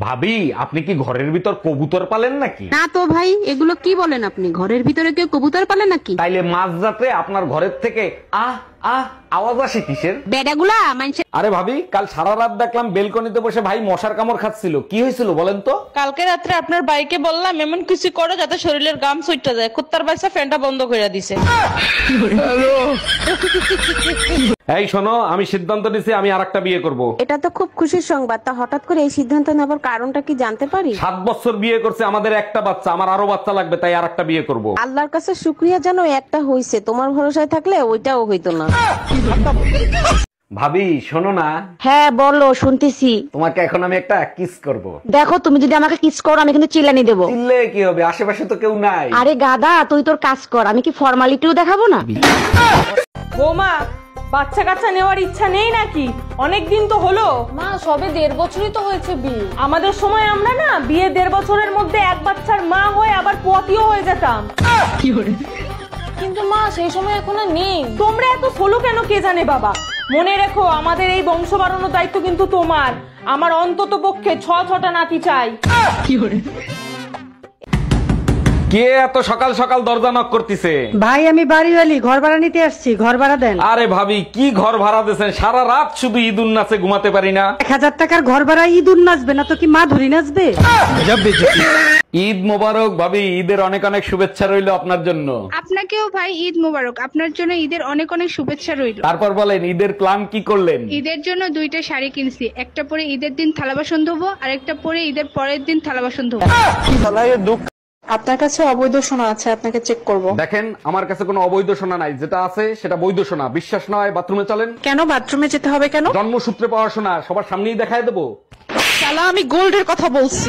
ভাবি, আপনি কি ঘরের ভিতর কবুতর পালেন নাকি? না তো ভাই, এগুলো কি বলেন আপনি? ঘরের ভিতরে কেউ কবুতর পালে নাকি? তাইলে মাঝরাতে আপনার ঘরের থেকে আহ আহ আওয়াজ আসে কিসের? বেডাগুলা মানুষের। আরে ভাবি, কাল সারা রাত দেখলাম বেলকনিতে বসে ভাই মশার কামড় খাচ্ছিল। কি হয়েছিল বলেন তো? কালকে রাত্রে আপনার বাইকে বললাম এমন কিছু করো যাতে শরীরের গাম সুইটটা যায়, কুত্তার বাইসা ফ্যানটা বন্ধ করে দিছে। এই শোনো, আমি সিদ্ধান্ত নিছি আমি আরেকটা বিয়ে করব। এটা তো খুব খুশির সংবাদ। তা হঠাৎ করে এই সিদ্ধান্ত নেবার কারণটা কি জানতে পারি? 7 বছর বিয়ে করছে, আমাদের একটা বাচ্চা, আমার আরো বাচ্চা লাগবে, তাই আরেকটা বিয়ে করব। আল্লাহর কাছে শুকরিয়া জানো একটা হইছে, তোমার ভরসায় থাকলে ওইটাও হইতো না। ভাবি শোনো না, হ্যাঁ বলো, শুনতেছি। তোমাকে এখন আমি একটা কিস করব। দেখো, তুমি যদি আমাকে কিস করো আমি কিন্তু চিল্লানি দেবো। চিল্লে কি হবে, আশেপাশে তো কেউ নাই। আরে গাদা, তুই তোর কাজ কর, আমি কি ফর্মালিটিও দেখাবো না? বৌমা, বাচ্চা কাচ্চা নেওয়ার ইচ্ছা নেই নাকি? অনেক দিন তো হলো। মা, সবে 1.5 বছরই তো হয়েছে বিয়ে। আমাদের সময় আমরা না বিয়ে 1.5 বছরের মধ্যে এক বাচ্চার মা হয়ে আবার পোয়াতিও হয়ে যেতাম। কিন্তু মা, সেই সময় এখন আর নেই। তোমরা এত সোলো কেন কে জানে বাবা। মনে রেখো, আমাদের এই বংশ বাড়ানোর দায়িত্ব কিন্তু তোমার। আমার অন্তত পক্ষে 6টা নাতি চাই। কে এত সকাল সকাল দরজা নক করতেছে? ভাই, আমি বাড়িওয়ালি, ঘর ভাড়া নিতে আসছি, ঘর ভাড়া দেন। আরে ভাবি, কি ঘর ভাড়া দিয়েছেন? সারা রাত শুধু ঈদুন নাচে ঘুমাতে পারি না। 1000 টাকার ঘর ভাড়া ইঁদুর নাচবে না তো কি মা ধরি নাচবে? ঈদ মোবারক ভাবি, ঈদের অনেক অনেক শুভেচ্ছা রইলো আপনার জন্য। আপনাকেও ভাই ঈদ মোবারক। আপনার জন্য ঈদের অনেক অনেক শুভেচ্ছা রইল। তারপর বলেন, ঈদের প্ল্যান কি করলেন? ঈদের জন্য 2টা শাড়ি কিনছি। একটা পরে ঈদের দিন থালা বাসন ধোবো, আর একটা পরে ঈদের পরের দিন থালা বাসন ধোবো। আপনার কাছে অবৈধ সোনা আছে, আপনাকে চেক করব। দেখেন, আমার কাছে কোনো অবৈধ সোনা নাই, যেটা আছে সেটা বৈধ সোনা। বিশ্বাস নয় বাথরুমে চলেন। কেন বাথরুমে যেতে হবে কেন? জন্মসূত্রে পাওয়া সোনা, সবার সামনেই দেখায় দেবো। শালা, আমি গোল্ডের কথা বলছি।